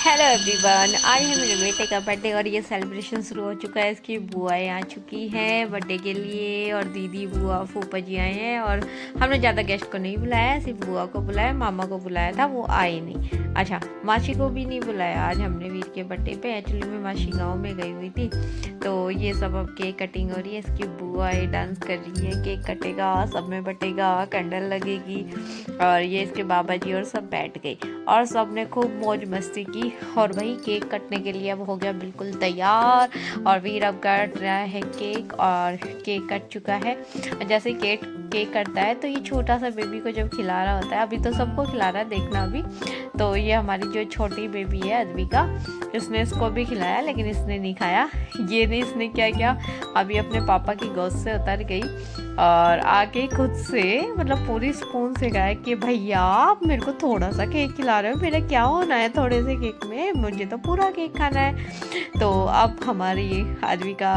Hello everyone, आज है मेरे बेटे का बर्थडे और ये सेलिब्रेशन शुरू हो चुका है। इसकी बुआएं आ चुकी हैं बर्थडे के लिए और दीदी बुआ फूफा जी आए हैं। और हमने ज़्यादा गेस्ट को नहीं बुलाया, सिर्फ बुआ को बुलाया, मामा को बुलाया था, वो आए नहीं। अच्छा, मासी को भी नहीं बुलाया आज हमने वीर के बर्थडे पे। एक्चुअली में मासी गाँव में गई हुई थी, तो ये सब अब केक कटिंग हो रही है। इसकी बुआएं डांस कर रही है, केक कटेगा, सब में बटेगा, कैंडल लगेगी। और ये इसके बाबा जी और सब बैठ गए और सब ने खूब मौज मस्ती की। और वही केक कटने के लिए अब हो गया बिल्कुल तैयार। और वीर अब काट रहा है केक और केक कट चुका है। जैसे केक केक कटता है तो ये छोटा सा बेबी को जब खिला रहा होता है, अभी तो सबको खिला रहा है, देखना अभी। तो ये हमारी जो छोटी बेबी है अद्विका, इसने इसको भी खिलाया लेकिन इसने नहीं खाया। ये नहीं, इसने क्या किया, अभी अपने पापा की गोद से उतर गई और आके खुद से मतलब पूरी स्पून से कहा कि भैया आप मेरे को थोड़ा सा केक खिला रहे हो, मेरा क्या होना है थोड़े से केक में, मुझे तो पूरा केक खाना है। तो अब हमारी अद्विका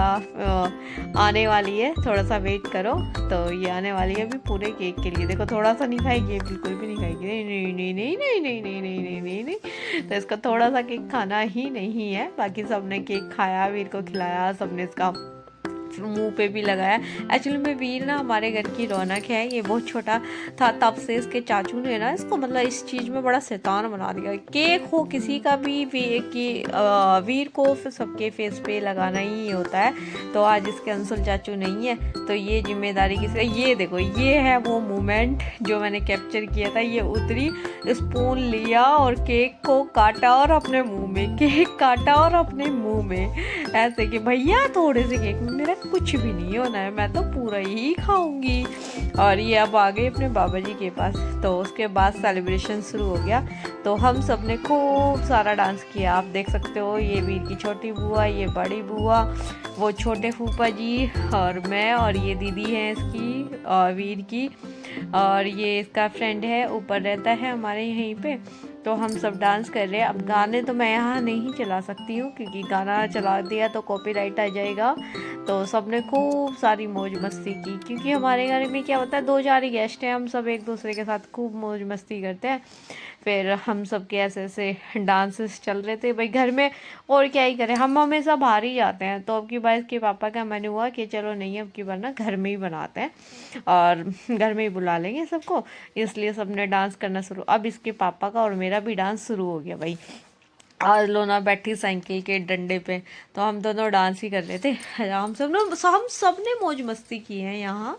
आने वाली है, थोड़ा सा वेट करो। तो ये आने वाली है अभी पूरे केक के लिए। देखो थोड़ा सा नहीं खाएगी, बिल्कुल भी नहीं खाएगी, नहीं नहीं नहीं नहीं नहीं नहीं नहीं नहीं नहीं नहीं नहीं। तो इसका थोड़ा सा केक खाना ही नहीं है। बाकी सबने केक खाया, वीर को खिलाया, सबने इसका मुंह पे भी लगाया। एक्चुअली में वीर ना हमारे घर की रौनक है। ये बहुत छोटा था तब से इसके चाचू ने ना इसको मतलब इस चीज़ में बड़ा शैतान बना दिया। केक हो किसी का भी वीर को सबके फेस पे लगाना ही होता है। तो आज इसके अंसुल चाचू नहीं है तो ये जिम्मेदारी किसी। ये देखो, ये है वो मोमेंट जो मैंने कैप्चर किया था। ये उतरी, स्पून लिया और केक को काटा और अपने मुंह में, केक काटा और अपने मुंह में, ऐसे कि भैया थोड़े से केक में मेरा कुछ भी नहीं होना है, मैं तो पूरा ही खाऊंगी। और ये अब आ गए अपने बाबा जी के पास। तो उसके बाद सेलिब्रेशन शुरू हो गया। तो हम सब ने खूब सारा डांस किया, आप देख सकते हो। ये वीर की छोटी बुआ, ये बड़ी बुआ, वो छोटे फूफा जी और मैं, और ये दीदी है इसकी और वीर की, और ये इसका फ्रेंड है, ऊपर रहता है हमारे यहीं पे। तो हम सब डांस कर रहे हैं। अब गाने तो मैं यहाँ नहीं चला सकती हूँ क्योंकि गाना चला दिया तो कॉपीराइट आ जाएगा। तो सब ने खूब सारी मौज मस्ती की क्योंकि हमारे घर में क्या होता है, 2-4 ही गेस्ट हैं, हम सब एक दूसरे के साथ खूब मौज मस्ती करते हैं। फिर हम सब के ऐसे ऐसे डांसेस चल रहे थे भाई घर में, और क्या ही करें, हम हमेशा बाहर ही जाते हैं। तो अब की बार इसके पापा का मन हुआ कि चलो नहीं, अब की बार ना घर में ही बनाते हैं और घर में ही बुला लेंगे सबको। इसलिए सबने डांस करना शुरू। अब इसके पापा का और मेरा भी डांस शुरू हो गया भाई। आज लोना बैठी साइकिल के डंडे पे, तो हम दोनों डांस ही कर रहे थे। हम सब ने मौज मस्ती की है यहाँ।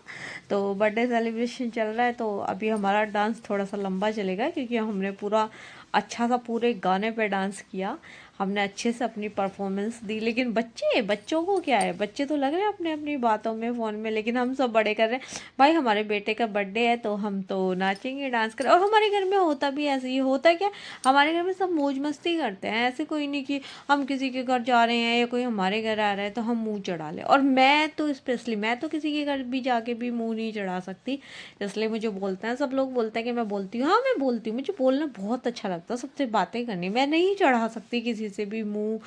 तो बर्थडे सेलिब्रेशन चल रहा है तो अभी हमारा डांस थोड़ा सा लंबा चलेगा क्योंकि हमने पूरा अच्छा सा पूरे गाने पे डांस किया, हमने अच्छे से अपनी परफॉर्मेंस दी। लेकिन बच्चों को क्या है, बच्चे तो लग रहे हैं अपने अपनी बातों में फ़ोन में, लेकिन हम सब बड़े कर रहे हैं भाई। हमारे बेटे का बर्थडे है तो हम तो नाचेंगे, डांस करें। और हमारे घर में होता भी ऐसे ही होता है, क्या हमारे घर में सब मौज मस्ती करते हैं। ऐसे कोई नहीं कि हम किसी के घर जा रहे हैं या कोई हमारे घर आ रहा है तो हम मुंह चढ़ा लें। और मैं तो स्पेशली, मैं तो किसी के घर भी जाके भी मुंह नहीं चढ़ा सकती, इसलिए मुझे बोलते हैं, सब लोग बोलते हैं कि मैं बोलती हूँ। हाँ मैं बोलती हूँ, मुझे बोलना बहुत अच्छा लगता है, सबसे बातें करनी। मैं नहीं चढ़ा सकती किसी से भी मुंह,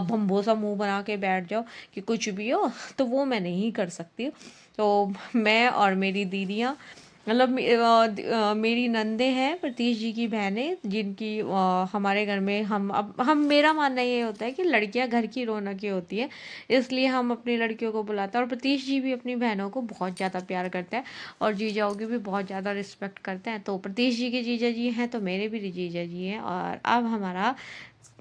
भम्बो सा मुंह बना के बैठ जाओ कि कुछ भी हो, तो वो मैं नहीं कर सकती। तो मैं और मेरी दीदियाँ, मतलब मेरी नंदे हैं, प्रतीश जी की बहनें, जिनकी हमारे घर में हम मेरा मानना ये होता है कि लड़कियां घर की रौनकें होती है, इसलिए हम अपनी लड़कियों को बुलाते हैं। और प्रतीश जी भी अपनी बहनों को बहुत ज़्यादा प्यार करते हैं और जीजाओं की भी बहुत ज़्यादा रिस्पेक्ट करते हैं। तो प्रतीश जी के जीजा जी हैं तो मेरे भी जीजा जी हैं। और अब हमारा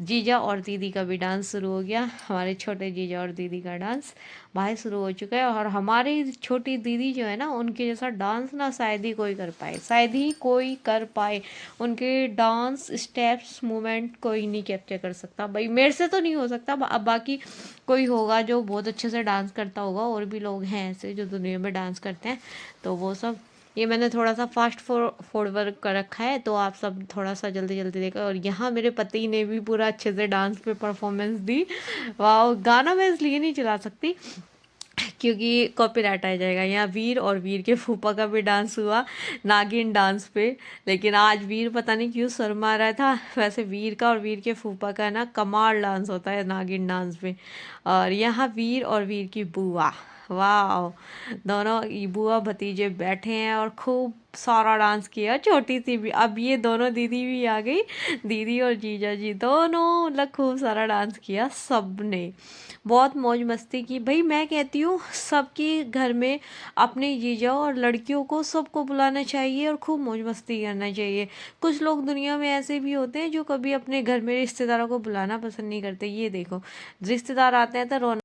जीजा और दीदी का भी डांस शुरू हो गया। हमारे छोटे जीजा और दीदी का डांस भाई शुरू हो चुका है। और हमारी छोटी दीदी जो है ना, उनके जैसा डांस ना शायद ही कोई कर पाए, शायद ही कोई कर पाए। उनके डांस स्टेप्स मूवमेंट कोई नहीं कैप्चर कर सकता भाई, मेरे से तो नहीं हो सकता। अब बाकी कोई होगा जो बहुत अच्छे से डांस करता होगा, और भी लोग हैं ऐसे जो दुनिया में डांस करते हैं, तो वो सब। ये मैंने थोड़ा सा फास्ट फॉरवर्ड कर रखा है तो आप सब थोड़ा सा जल्दी जल्दी देखो। और यहाँ मेरे पति ने भी पूरा अच्छे से डांस पे परफॉर्मेंस दी। वाह, गाना मैं इसलिए नहीं चला सकती क्योंकि कॉपीराइट आ जाएगा। यहाँ वीर और वीर के फूफा का भी डांस हुआ नागिन डांस पे, लेकिन आज वीर पता नहीं क्यों शर्मा रहा था। वैसे वीर का और वीर के फूफा का ना कमाल डांस होता है नागिन डांस पे। और यहाँ वीर और वीर की बुआ, वाह, दोनों बुआ भतीजे बैठे हैं और खूब सारा डांस किया, छोटी सी भी। अब ये दोनों दीदी भी आ गई, दीदी और जीजा जी दोनों, मतलब खूब सारा डांस किया सबने, बहुत मौज मस्ती की। भाई मैं कहती हूँ सबके घर में अपने जीजा और लड़कियों को सबको बुलाना चाहिए और खूब मौज मस्ती करना चाहिए। कुछ लोग दुनिया में ऐसे भी होते हैं जो कभी अपने घर में रिश्तेदारों को बुलाना पसंद नहीं करते। ये देखो, रिश्तेदार आते हैं तो रोना।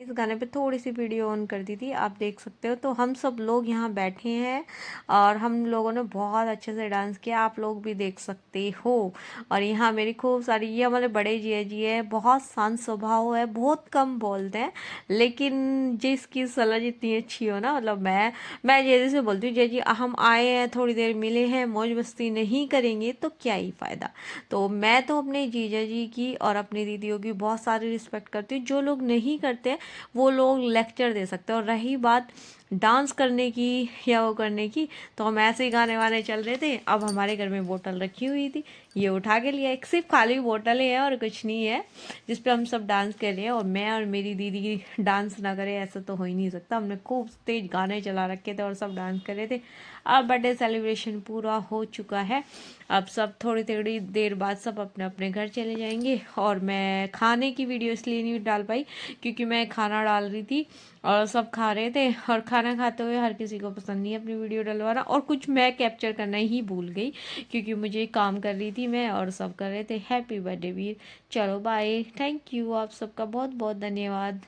इस गाने पे थोड़ी सी वीडियो ऑन कर दी थी, आप देख सकते हो। तो हम सब लोग यहाँ बैठे हैं और हम लोगों ने बहुत अच्छे से डांस किया, आप लोग भी देख सकते हो। और यहाँ मेरी खूब सारी, ये हमारे बड़े जिया जी है, बहुत शांत स्वभाव है, बहुत कम बोलते हैं, लेकिन जिसकी सलाह जितनी अच्छी हो ना, मतलब मैं जैसे से बोलती हूँ, जय जी हम आए हैं, थोड़ी देर मिले हैं, मौज मस्ती नहीं करेंगे तो क्या ही फ़ायदा। तो मैं तो अपने जीजा जी की और अपनी दीदियों की बहुत सारी रिस्पेक्ट करती हूँ। जो लोग नहीं करते वो लोग लेक्चर दे सकते हैं। और रही बात डांस करने की या वो करने की, तो हम ऐसे ही गाने वाने चल रहे थे। अब हमारे घर में बोतल रखी हुई थी, ये उठा के लिया, एक सिर्फ खाली बोतल है और कुछ नहीं है, जिस पे हम सब डांस कर रहे हैं। और मैं और मेरी दीदी डांस ना करें ऐसा तो हो ही नहीं सकता। हमने खूब तेज गाने चला रखे थे और सब डांस कर रहे थे। अब बर्थडे सेलिब्रेशन पूरा हो चुका है, अब सब थोड़ी थोड़ी देर बाद सब अपने अपने घर चले जाएंगे। और मैं खाने की वीडियो इसलिए नहीं डाल पाई क्योंकि मैं खाना डाल रही थी और सब खा रहे थे, और खाना खाते हुए हर किसी को पसंद नहीं है अपनी वीडियो डलवाना। और कुछ मैं कैप्चर करना ही भूल गई क्योंकि मुझे काम कर रही थी मैं और सब कर रहे थे। हैप्पी बर्थडे वीर, चलो बाय, थैंक यू, आप सबका बहुत बहुत धन्यवाद।